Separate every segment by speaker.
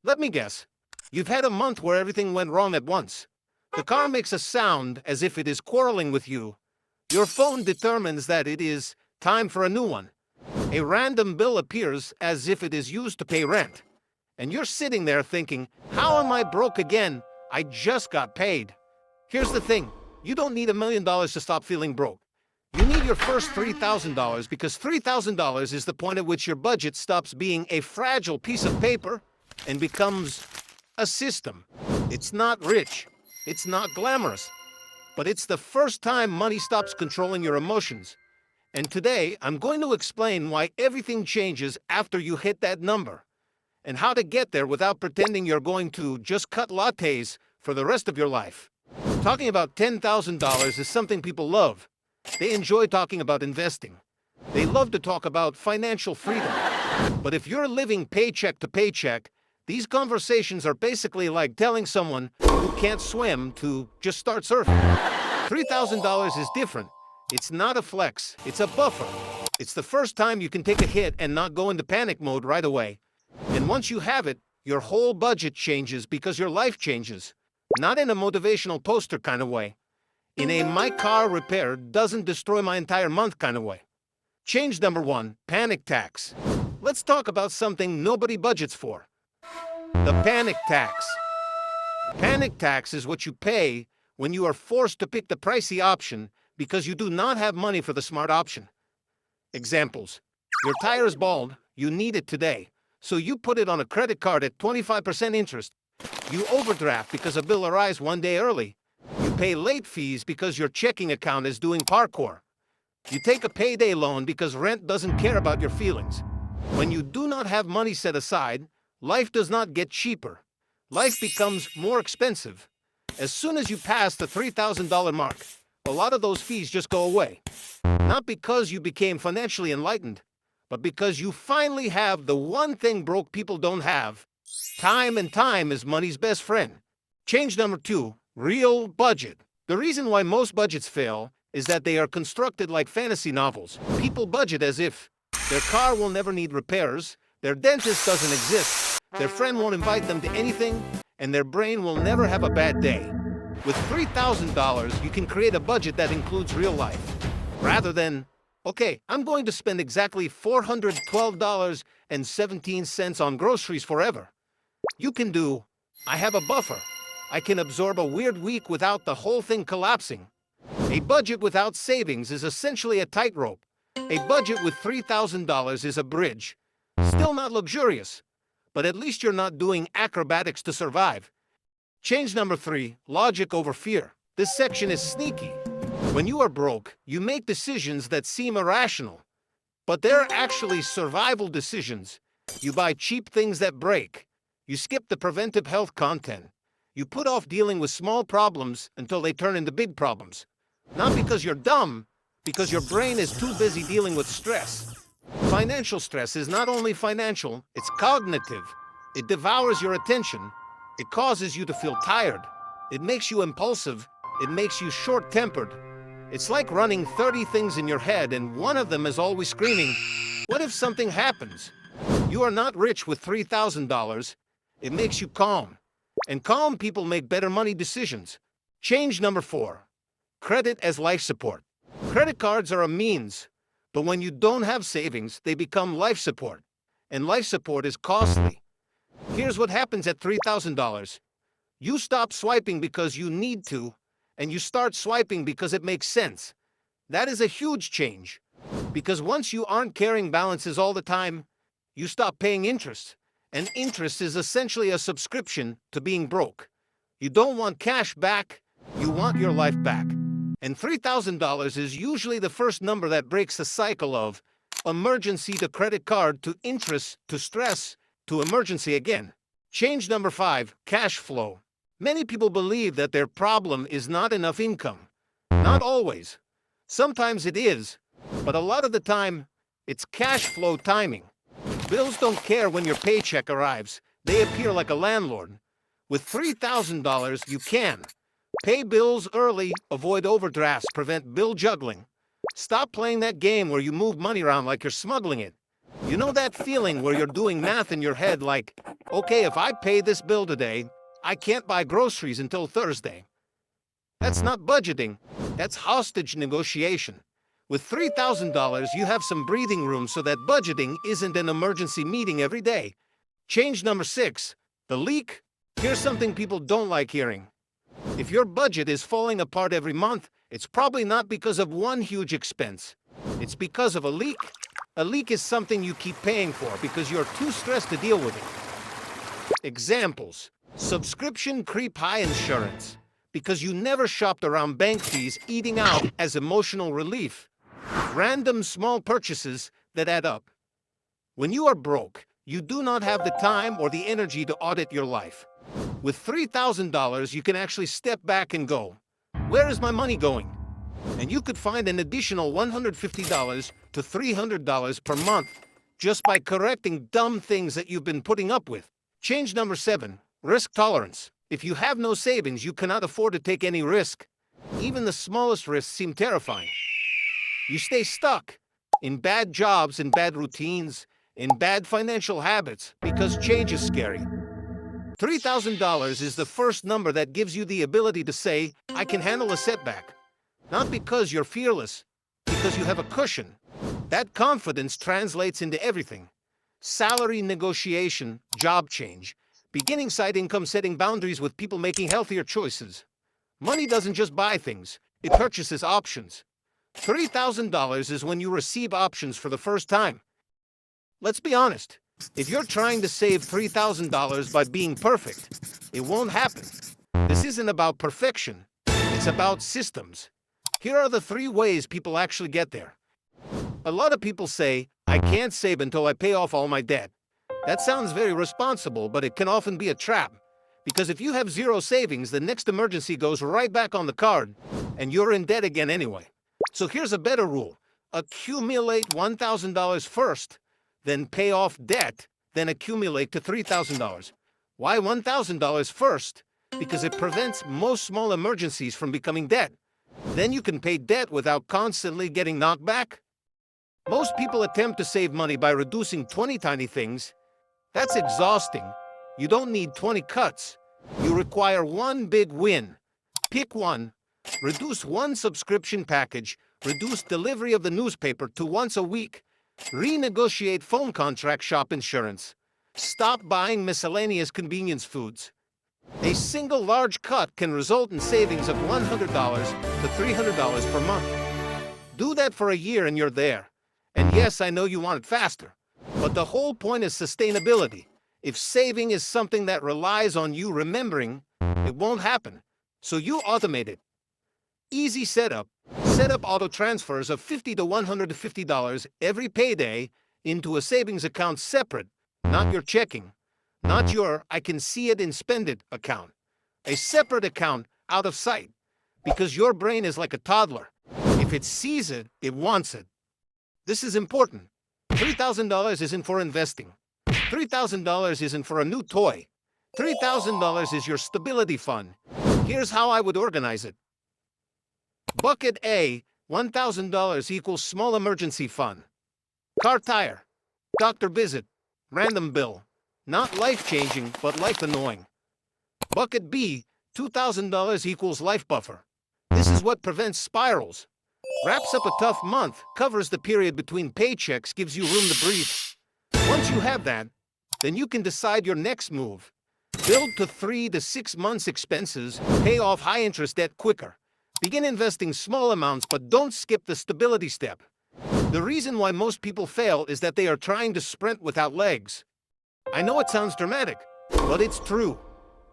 Speaker 1: Let me guess. You've had a month where everything went wrong at once. The car makes a sound as if it is quarreling with you. Your phone determines that it is time for a new one. A random bill appears as if it is used to pay rent. And you're sitting there thinking, how am I broke again? I just got paid. Here's the thing. You don't need $1 million to stop feeling broke. You need your first $3,000 because $3,000 is the point at which your budget stops being a fragile piece of paper and becomes a system. It's not rich. It's not glamorous. But it's the first time money stops controlling your emotions. And today, I'm going to explain why everything changes after you hit that number, and how to get there without pretending you're going to just cut lattes for the rest of your life. Talking about $10,000 is something people love. They enjoy talking about investing. They love to talk about financial freedom. But if you're living paycheck to paycheck, these conversations are basically like telling someone who can't swim to just start surfing. $3,000 is different. It's not a flex, it's a buffer. It's the first time you can take a hit and not go into panic mode right away. And once you have it, your whole budget changes because your life changes. Not in a motivational poster kind of way. In a my car repair doesn't destroy my entire month kind of way. Change number 1, panic tax. Let's talk about something nobody budgets for. The panic tax. Panic tax is what you pay when you are forced to pick the pricey option because you do not have money for the smart option. Examples. Your tire is bald, you need it today, so you put it on a credit card at 25% interest. You overdraft because a bill arrives one day early. You pay late fees because your checking account is doing parkour. You take a payday loan because rent doesn't care about your feelings. When you do not have money set aside, life does not get cheaper. Life becomes more expensive. As soon as you pass the $3,000 mark, a lot of those fees just go away. Not because you became financially enlightened, but because you finally have the one thing broke people don't have. Time, and time is money's best friend. Change number 2, real budget. The reason why most budgets fail is that they are constructed like fantasy novels. People budget as if their car will never need repairs, their dentist doesn't exist, their friend won't invite them to anything, and their brain will never have a bad day. With $3,000, you can create a budget that includes real life. Rather than, okay, I'm going to spend exactly $412.17 on groceries forever. You can do, I have a buffer. I can absorb a weird week without the whole thing collapsing. A budget without savings is essentially a tightrope. A budget with $3,000 is a bridge. Still not luxurious, but at least you're not doing acrobatics to survive. Change number 3, logic over fear. This section is sneaky. When you are broke, you make decisions that seem irrational, but they're actually survival decisions. You buy cheap things that break. You skip the preventive health content. You put off dealing with small problems until they turn into big problems. Not because you're dumb, because your brain is too busy dealing with stress. Financial stress is not only financial, it's cognitive. It devours your attention. It causes you to feel tired. It makes you impulsive. It makes you short-tempered. It's like running 30 things in your head and one of them is always screaming, what if something happens? You are not rich with $3,000. It makes you calm. And calm people make better money decisions. Change number 4, credit as life support. Credit cards are a means, but when you don't have savings, they become life support. And life support is costly. Here's what happens at $3,000. You stop swiping because you need to, and you start swiping because it makes sense. That is a huge change, because once you aren't carrying balances all the time, you stop paying interest. And interest is essentially a subscription to being broke. You don't want cash back, you want your life back. And $3,000 is usually the first number that breaks the cycle of emergency to credit card to interest to stress to emergency again. Change number 5, cash flow. Many people believe that their problem is not enough income. Not always. Sometimes it is, but a lot of the time, it's cash flow timing. Bills don't care when your paycheck arrives. They appear like a landlord. With $3,000, you can pay bills early, avoid overdrafts, prevent bill juggling. Stop playing that game where you move money around like you're smuggling it. You know that feeling where you're doing math in your head like, okay, if I pay this bill today, I can't buy groceries until Thursday. That's not budgeting, that's hostage negotiation. With $3,000, you have some breathing room so that budgeting isn't an emergency meeting every day. Change number 6, the leak. Here's something people don't like hearing. If your budget is falling apart every month, it's probably not because of one huge expense. It's because of a leak. A leak is something you keep paying for because you're too stressed to deal with it. Examples: subscription creep, high insurance, because you never shopped around bank fees, eating out as emotional relief. Random small purchases that add up. When you are broke, you do not have the time or the energy to audit your life. With $3,000, you can actually step back and go, where is my money going? And you could find an additional $150 to $300 per month just by correcting dumb things that you've been putting up with. Change number 7, risk tolerance. If you have no savings, you cannot afford to take any risk. Even the smallest risks seem terrifying. You stay stuck in bad jobs, in bad routines, in bad financial habits because change is scary. $3,000 is the first number that gives you the ability to say, I can handle a setback. Not because you're fearless, because you have a cushion. That confidence translates into everything. Salary negotiation, job change, beginning side income, setting boundaries with people, making healthier choices. Money doesn't just buy things, it purchases options. $3,000 is when you receive options for the first time. Let's be honest. If you're trying to save $3,000 by being perfect, it won't happen. This isn't about perfection. It's about systems. Here are the 3 ways people actually get there. A lot of people say, I can't save until I pay off all my debt. That sounds very responsible, but it can often be a trap. Because if you have 0 savings, the next emergency goes right back on the card, and you're in debt again anyway. So here's a better rule. Accumulate $1,000 first, then pay off debt, then accumulate to $3,000. Why $1,000 first? Because it prevents most small emergencies from becoming debt. Then you can pay debt without constantly getting knocked back. Most people attempt to save money by reducing 20 tiny things. That's exhausting. You don't need 20 cuts. You require one big win. Pick one. Reduce one subscription package. Reduce delivery of the newspaper to once a week. Renegotiate phone contract, shop insurance. Stop buying miscellaneous convenience foods. A single large cut can result in savings of $100 to $300 per month. Do that for a year and you're there. And yes, I know you want it faster, but the whole point is sustainability. If saving is something that relies on you remembering, it won't happen. So you automate it. Easy setup. Set up auto transfers of $50 to $150 every payday into a savings account separate, not your checking, not your I can see it and spend it account. A separate account out of sight, because your brain is like a toddler. If it sees it, it wants it. This is important. $3,000 isn't for investing. $3,000 isn't for a new toy. $3,000 is your stability fund. Here's how I would organize it. Bucket A, $1,000 equals small emergency fund. Car tire, doctor visit, random bill. Not life-changing, but life-annoying. Bucket B, $2,000 equals life buffer. This is what prevents spirals. Wraps up a tough month, covers the period between paychecks, gives you room to breathe. Once you have that, then you can decide your next move. Build to 3 to 6 months expenses, pay off high-interest debt quicker. Begin investing small amounts, but don't skip the stability step. The reason why most people fail is that they are trying to sprint without legs. I know it sounds dramatic, but it's true.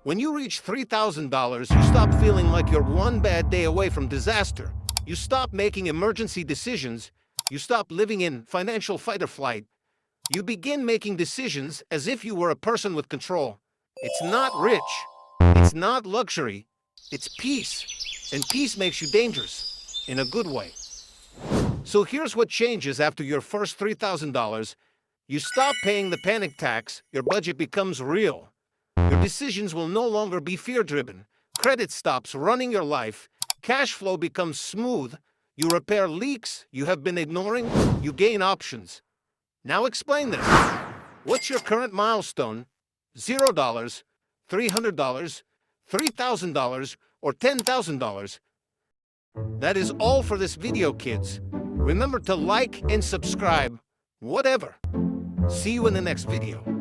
Speaker 1: When you reach $3,000, you stop feeling like you're one bad day away from disaster. You stop making emergency decisions. You stop living in financial fight or flight. You begin making decisions as if you were a person with control. It's not rich. It's not luxury. It's peace. And peace makes you dangerous, in a good way. So here's what changes after your first $3,000. You stop paying the panic tax, your budget becomes real. Your decisions will no longer be fear-driven. Credit stops running your life. Cash flow becomes smooth. You repair leaks you have been ignoring. You gain options. Now explain this. What's your current milestone? $0, $300, $3,000, or $10,000? That is all for this video, kids. Remember to like and subscribe, whatever. See you in the next video.